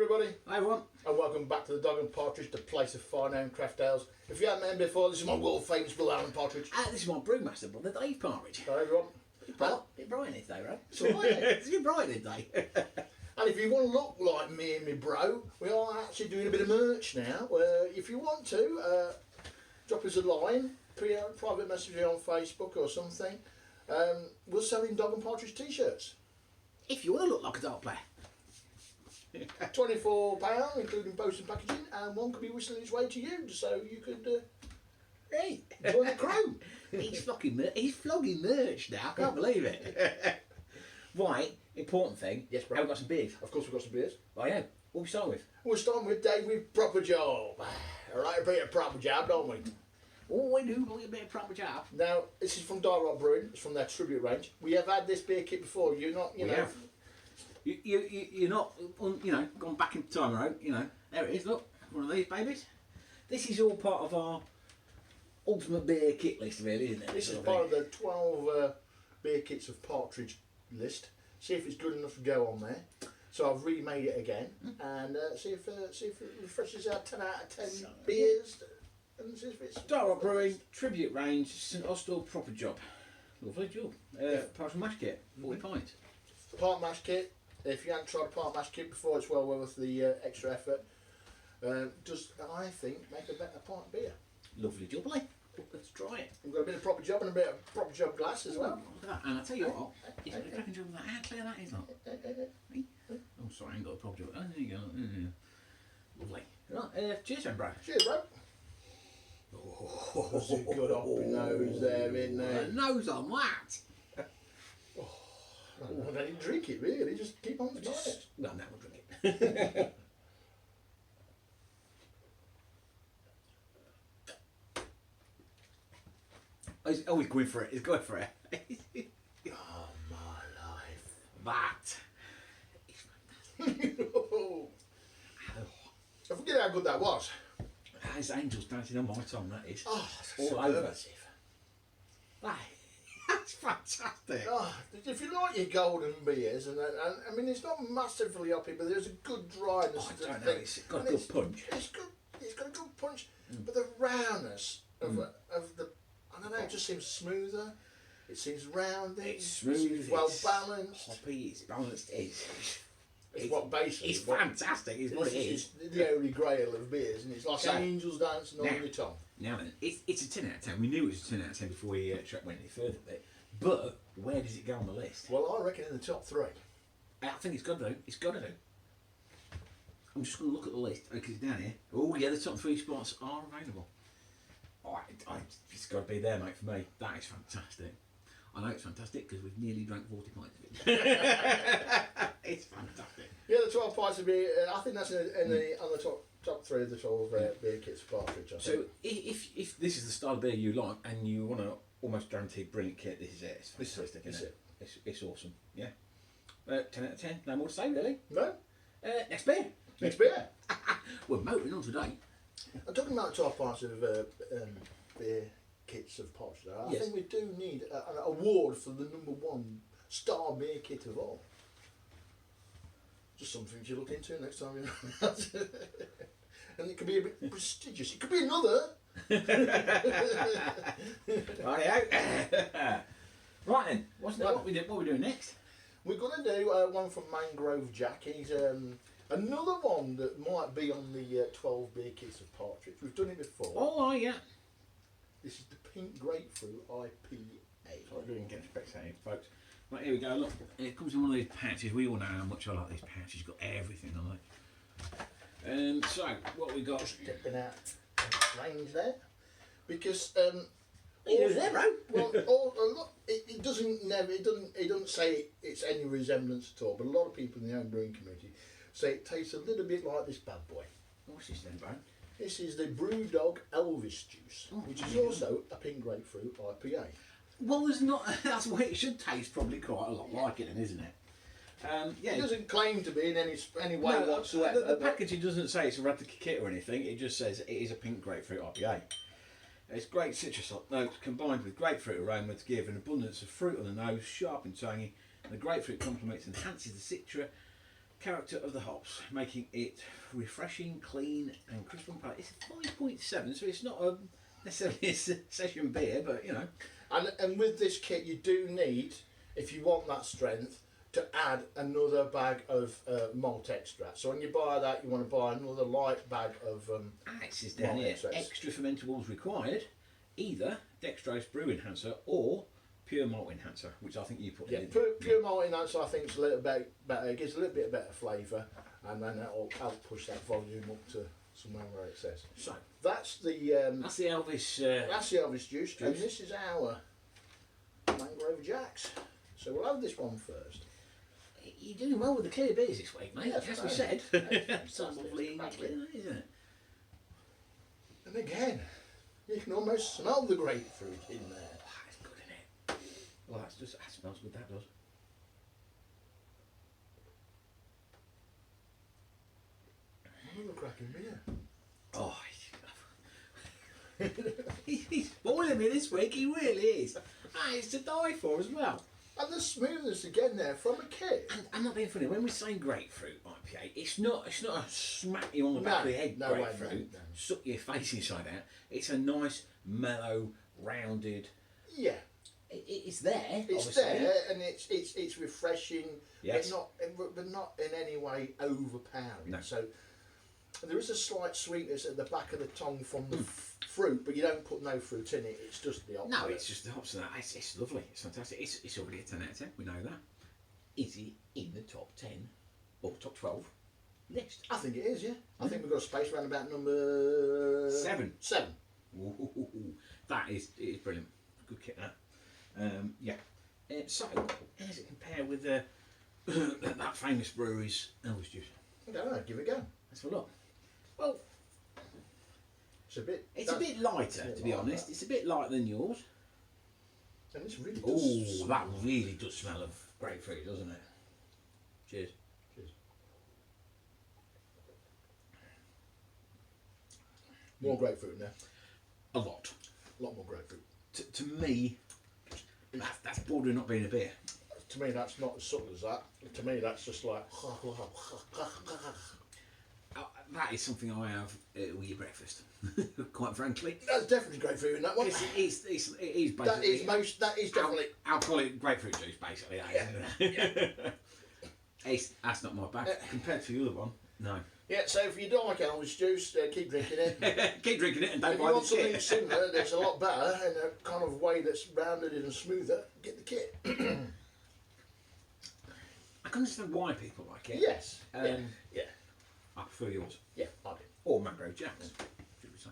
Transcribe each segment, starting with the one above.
everybody. Hi everyone. And welcome back to the Dog and Partridge, the place of far-known craft ales. If you haven't met him before, this is my world famous Blue Allen Partridge. This is my brewmaster brother, Dave Partridge. Hi everyone. Bit bright today, right? It's all right. It's a bit bright today. And if you want to look like me and my bro, we are actually doing a bit of merch now. If you want to, drop us a line, private message on Facebook or something. We're selling Dog and Partridge t-shirts. If you want to look like a dart player. £24, including post and packaging, and one could be whistling its way to you, so you could Hey. join the crew. He's flogging merch now, I can't believe it. Right, important thing. Yes, bro. Have we got some beers? Of course we've got some beers. Oh yeah. What are we starting with? We're starting with Dave with Proper Job. I like a bit of Proper Job, don't we? Oh, we do like a bit of proper job. Now, this is from Direct Brewing. It's from their tribute range. We have had this beer kit before. You're not, you know. Have. You're not, gone back in time, right? There it is. Look, one of these babies. This is all part of our ultimate beer kit list, really, isn't it? This is part of the 12 beer kits of Partridge list. See if it's good enough to go on there. So I've remade it again and see if it refreshes our 10 out of 10 beers. And see if it's Direct Brewing, tribute range, St Austell Proper Job. Lovely job. Part of mash kit, 40 pints. Part mash kit. If you haven't tried a part mash kit before, it's well worth the extra effort. Does, I think, make a better pint beer. Lovely job, eh? Let's try it. We've got a bit of Proper Job and a bit of Proper Job glass as well. Look at that. And I tell you what, it's got a cracking job with that. How clear that is, not? Oh, sorry, I ain't got a Proper Job. Oh, there you go. Lovely. Right, cheers then, bro. Cheers, bro. Oh, that's a good hoppy nose there, isn't there? Nose on that. I don't even drink it, really. Just keep on trying it. Well, now we'll drink it. He's always going for it. He's going for it. Oh, my life. That. I forget how good that was. That is angels dancing on my tongue, that is. Oh, all over. That's fantastic. Oh, if you like your golden beers, and I mean, it's not massively hoppy, but there's a good dryness. Oh, I don't know. It's got a good punch. It's good. It's got a good punch, but the roundness of the, I don't know, it just seems smoother. It seems rounded. It's smooth. It seems well balanced. Hoppy. It's balanced. It's what basically. It's fantastic. It's what it is. It's the holy grail of beers, and it's like So, angels dancing on your tongue. Now then, it's a 10 out of 10. We knew it was a 10 out of 10 before we went any further with it. But where does it go on the list? Well, I reckon in the top 3. I think it's got to do. It's got to do. I'm just going to look at the list because it's down here. Oh yeah, the top 3 spots are available. Oh, it's got to be there, mate. For me, that is fantastic. I know it's fantastic because we've nearly drank 40 pints of it. It's fantastic. Yeah, the 12 pints of beer. I think that's on the top 3 of the 12 beer kits for Partridge. So if this is the style of beer you like and you want to almost guarantee brilliant kit, this is it. It's fantastic, isn't it? It's awesome. Yeah. 10 out of 10. No more to say, really. No. Next beer. Next beer. We're motoring on today. I'm talking about 12 pints of beer kits of Partridge. I think we do need an award for the #1 star beer kit of all. Just something to look into next time, you know. And it could be a bit prestigious. It could be another. Right then, what we doing next? We're going to do one from Mangrove Jack. He's another one that might be on the 12 beer kits of Partridge. We've done it before. Oh yeah. This is the Pink Grapefruit IPA. Sorry, we didn't get spectating, folks. Right, here we go. Look, it comes in one of these pouches. We all know how much I like these pouches. You've got everything on it. So what we got? Stepping out range there, because what are you doing there, bro? Well, it doesn't say it's any resemblance at all. But a lot of people in the home brewing community say it tastes a little bit like this bad boy. What's this then, bro? This is the Brewdog Elvis Juice, which is also a Pink Grapefruit IPA. Well, there's not. That's what it should taste. Probably quite a lot like it, then, isn't it? Yeah. It doesn't claim to be in any way whatsoever. The packaging doesn't say it's a replica kit or anything. It just says it is a Pink Grapefruit IPA. It's great citrus notes combined with grapefruit aroma to give an abundance of fruit on the nose, sharp and tangy. And the grapefruit complements and enhances the character of the hops, making it refreshing, clean, and crisp and pale. It's 5.7, so it's not necessarily a session beer, but you know. And with this kit, you do need, if you want that strength, to add another bag of malt extract. So when you buy that, you want to buy another light bag of It says down malt here, extracts. extra fermentables required, either dextrose brew enhancer or pure malt enhancer, which I think you put in. Pure malt enhancer I think is a little bit better. It gives a little bit better flavour, and then that'll help push that volume up to somewhere where it says. So That's the Elvis. that's the Elvis juice, and this is our Mangrove Jacks. So we'll have this one first. You're doing well with the clear beers this week, mate. Yeah, As we thanks. said. So lovely and Exactly. clear, isn't it? And again, you can almost smell the grapefruit in there. That's good, isn't it? Well, that smells good. That does. Another cracking beer. Oh, he's spoiling me this week. He really is. It's to die for as well. And the smoothness again there from a kit. And I'm not being funny. When we're saying grapefruit IPA, it's not a smack you on the back of the head no way, grapefruit, no. suck your face inside out. It's a nice, mellow, rounded. Yeah. It's there. It's obviously. there, and it's refreshing. Yes. But not in any way overpowering. No. So there is a slight sweetness at the back of the tongue from the fruit, but you don't put no fruit in it. It's just the opposite. No, it's just the hops and that. It's lovely. It's fantastic. It's already a 10 out of 10. We know that. Is it in the top 10 or top 12 list? I think it is. Yeah. I think we've got a space around about number 7. 7. Ooh, that is brilliant. Good kit that. Yeah. So, how does it compare with that famous brewery's Elvis juice? I don't know. Give it a go. Let's have a look. Well, It's a bit. it's a bit lighter, to be honest. It's a bit lighter than yours. And this really does. Oh, that really does smell of grapefruit, doesn't it? Cheers. Cheers. More grapefruit in there. A lot. A lot more grapefruit. To me, that's bordering not being a beer. To me, that's not as subtle as that. To me, that's just like. That is something I have with your breakfast, quite frankly. That's definitely grapefruit in that one. It is basically. That is definitely. I'll call it grapefruit juice, basically. That's not my bag compared to the other one. No. Yeah, so if you don't like Elvis juice, keep drinking it. Keep drinking it and don't If you buy want the something kit. similar that's a lot better in a kind of way that's rounded and smoother, get the kit. I can understand why people like it. Yes. Um, yeah. I prefer yours. Yeah, I do. Or Mangrove Jacks, should we say.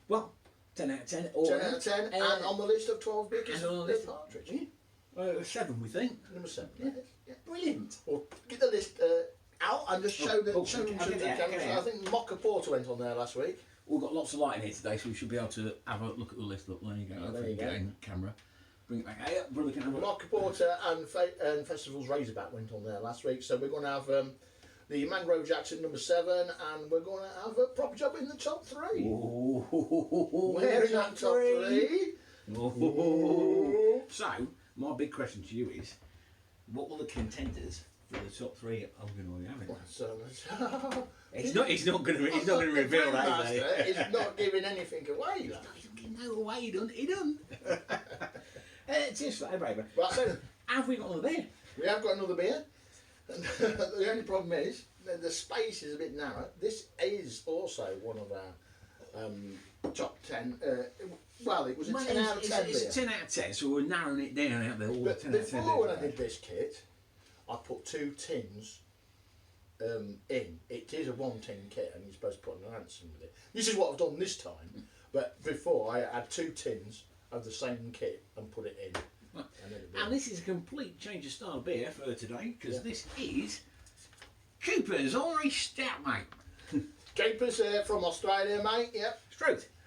Well, 10 out of 10. Or 10 out of 10, and on the list of 12 biggest, and on the there's list- Partridge. 7, we think. Number 7. Yeah. Yeah. Brilliant. Well, get the list out and just show them to the I'll get it out, cameras. get it out. I think Mocha Porter went on there last week. We've got lots of light in here today, so we should be able to have a look at the list. Look, there you go. Oh, there you go. Get in camera. Bring it back. Hey, brother, can have a look. Mocha Porter and Festival's Razorback went on there last week, so we're going to have the Mangrove Jacks at number 7, and we're going to have a proper job in the top 3. Ooh, We're in that top 3. Ooh. So, my big question to you is, what will the contenders for the top 3 are going to be having? So, He's not going to reveal that, is he? He's not giving anything away. Like. He's not giving no away. He done. Just like baby. Right. So, have we got another beer? We have got another beer. The only problem is the space is a bit narrow. This is also one of our top 10. Well, it was a 10 out of 10 It's beer. a 10 out of 10, so we're narrowing it down out there. All But 10 out of 10 before when I beers. did this kit, I put 2 tins in. It is a 1 tin kit, and you're supposed to put an ransom with it. This is what I've done this time. But before, I had 2 tins of the same kit and put it in. And this is a complete change of style beer for today, because this is Cooper's Irish Stout, mate. Capers from Australia, mate. Yep.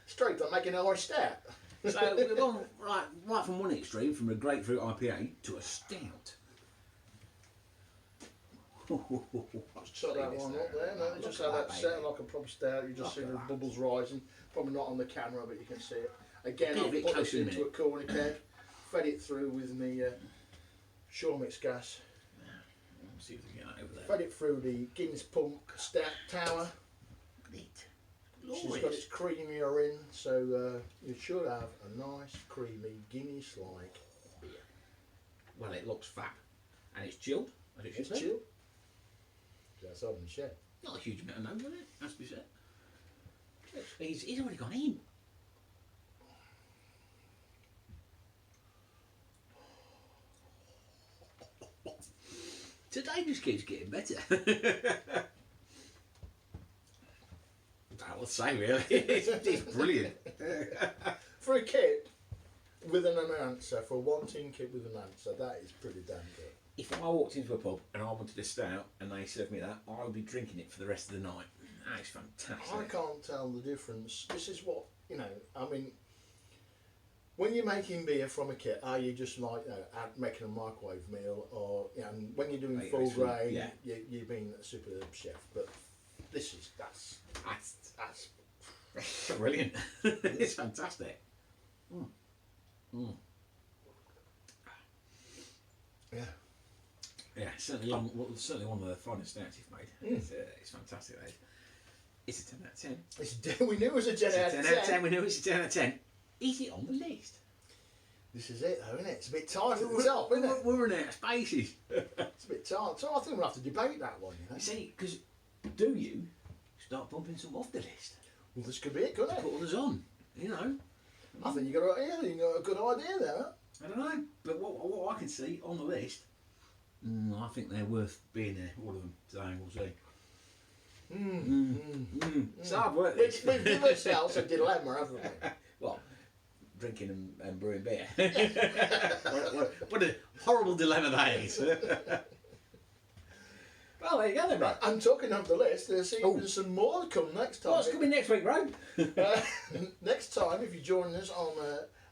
Straight. I'm making an Irish stout. So we've gone right from one extreme, from a grapefruit IPA to a stout. Shut that one up there. No, just have that set like a proper stout. You just see the bubbles rising. Probably not on the camera, but you can see it. Again, Get a I've bit put closer this in a into a corner keg, fed it through with me Shore Mix gas. Let's see if we can get that over there. fed it through the Guinness Punk Stout Tower. Look at it. She's Glorious. got its creamier in, so you should have a nice, creamy Guinness-like beer. Well, it looks fab. And it's chilled. As it should It's be. chilled. That's on the shed. Not a huge amount of nose on it, has to be said. He's already gone in. Today just keeps getting better. I will say, really. It's brilliant. For a kit with an announcer, for a one-tin kit with an answer, that is pretty damn good. If I walked into a pub and I wanted a stout and they served me that, I would be drinking it for the rest of the night. That is fantastic. I can't tell the difference. This is what, I mean, when you're making beer from a kit, are you just like making a microwave meal, or and when you're doing Like full it's food, grade, yeah. you've been a superb chef. But that's Brilliant. It's fantastic. yeah. Yeah, certainly one of the finest stouts you've made. It's fantastic. That is. It's a 10 out of 10. We knew it was a 10 out of 10. 10 out of 10. We knew it's a 10 out of 10. Is it on the list? This is it, though, isn't it? It's a bit tight at the top, isn't it? We're running out of spaces. It's a bit tight. So I think we'll have to debate that one, You see, because do you start bumping some off the list? Well, this could be it, couldn't it? Put others on, you know. I think you got a good idea there. Huh? I don't know, but what I can see on the list, I think they're worth being there, all of them. Today we'll see. It's hard work. This. We've given ourselves a dilemma, haven't we? Well, drinking and brewing beer. what a horrible dilemma that is. Well, there you go then, bro. I'm talking of the list. There's even some more to come next time. What's coming next week, bro? Next time, if you join us on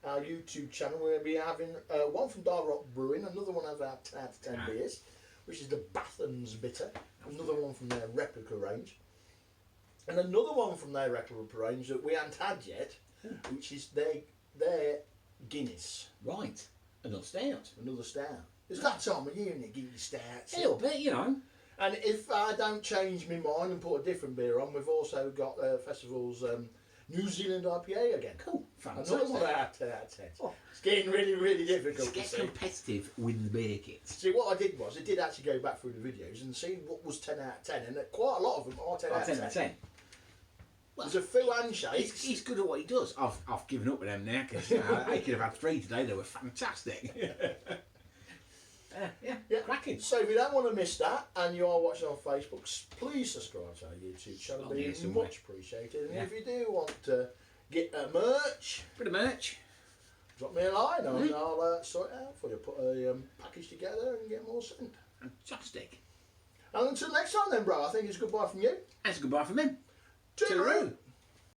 our YouTube channel, we're going to be having one from Dark Rock Brewing, another one of our 10 out of 10 beers, which is the Batham's Bitter, another one from their replica range, and another one from their replica range that we haven't had yet, which is their Guinness. Right, another stout. Another stout. It's that time of year, isn't it? Guinness stouts. A little bit, you know. And if I don't change my mind and put a different beer on, we've also got Festival's New Zealand IPA again. Cool, fantastic. Another one out of 10 out of 10. Oh. It's getting really, really difficult Get to see. competitive with the beer kits. See, what I did was, I did actually go back through the videos and see what was 10 out of 10, and quite a lot of them are 10 out of 10. Well, There's a few handshakes. He's good at what he does. I've given up with them now because I could have had 3 today. They were fantastic. Yeah, cracking. So if you don't want to miss that and you are watching on Facebook, please subscribe to our YouTube channel. Oh, yeah, It'd be somewhere. much appreciated. And Yeah. if you do want to get a merch, Bit of merch. drop me a line and I'll sort it out for you. Put a package together and get more sent. Fantastic. And until next time then, bro, I think it's goodbye from you. That's goodbye from him. Toodaloo.